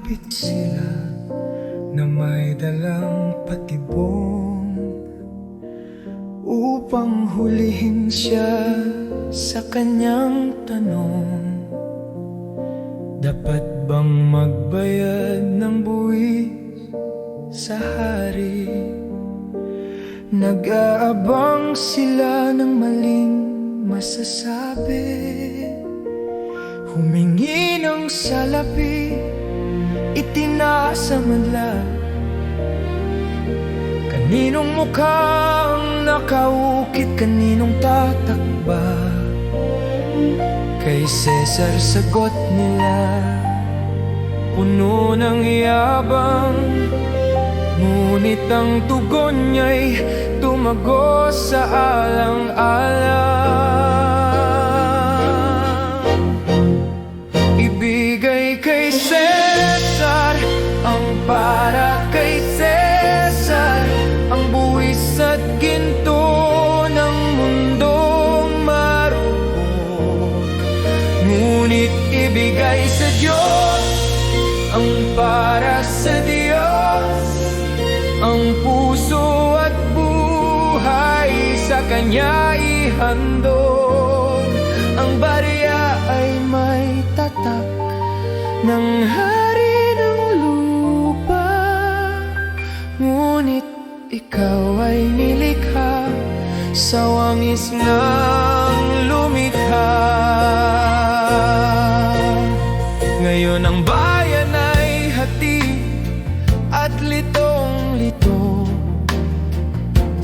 Lumapit sila na may dalang patibong upang hulihin siya sa kanyang tanong. Dapat bang magbayad ng buwis sa hari? Nag-aabang sila ng maling masasabi. Humingi ng salapi, itinaas ang madla. Kaninong mukhang nakaukit, kaninong tatakba? Kay Cesar sagot nila, puno ng yabang. Ngunit ang tugon niya'y tumagos sa alang-alang. Ibigay kay Cesar ang para kay Cesar, ang buwis at ginto ng mundong marupok. Ngunit ibigay sa Diyos ang para sa Diyos, ang puso at buhay sa Kanya ihandog. Ang barya ay may tatak ng hari ng lupa, ngunit ikaw ay nilikha sa wangis ng lumikha. Ngayon ang bayan ay hati at litong-lito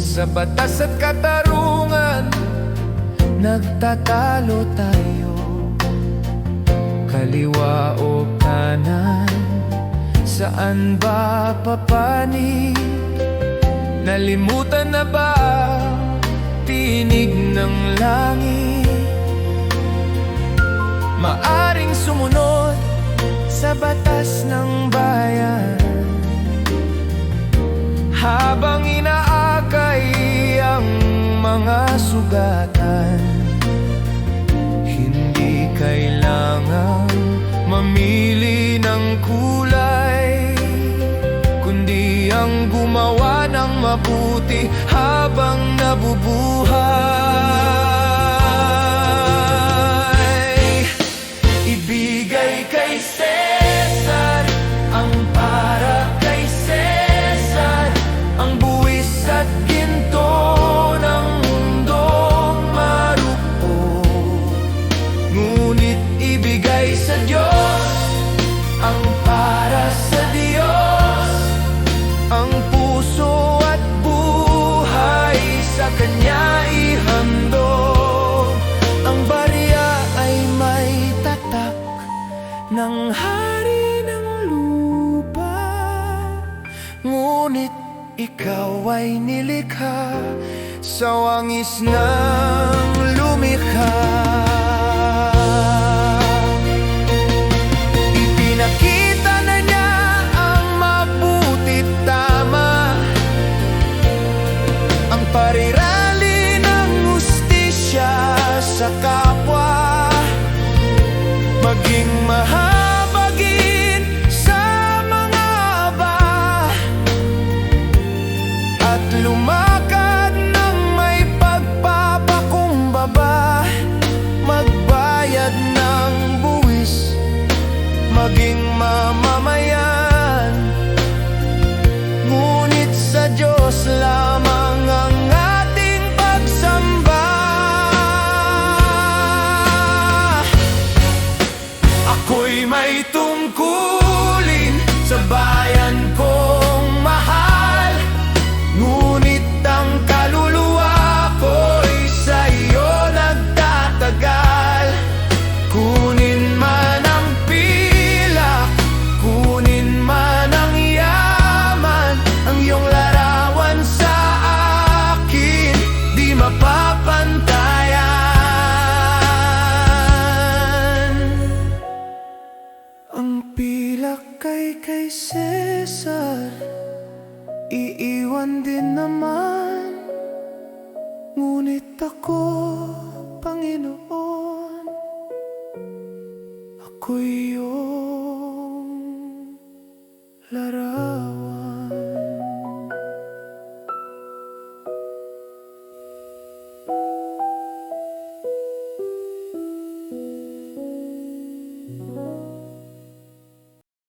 sa batas at katarungan. Nagtatalo tayo, kaliwa o kanan, saan ba papanig? Nalimutan na ba tinig ng langit? Maaring sumunod sa batas ng bayan habang inaakay ang mga sugatan. Hindi kailangan mamili ng kulay, kundi ang gumawa ng mabuti habang nabubuhay. Ibigay kay Cesar ang para kay Cesar, ang buwis at ginto ng mundong marupok. Ngunit ibigay sa Diyos ang para sa Diyos, ang puso at buhay sa Kanya ihandog. Ang barya ay may tatak ng hari ng lupa, ngunit ikaw ay nilikha sa wangis ng lumikha. Ipinakita na niya ang mabuti't tama, ang parirali ng hustisya sa kapwa, maging mahabagin sa mga aba, at lumakad ng may pagpapakumbaba. Magbayad ng buwis, maging mamamayan, ngunit sa Diyos lamang ang ating pagsamba. Ako'y may tungkulin sa bayan kong mahal, ngunit ang kaluluwa ko'y sa iyo nagtatagal. Kunin man ang pilak, kunin man ang yaman, ang iyong larawan sa akin di mapapantayan. Ang pilak kay Cesar, iiwan din naman, ngunit ako, Panginoon, ako'y iyong laro.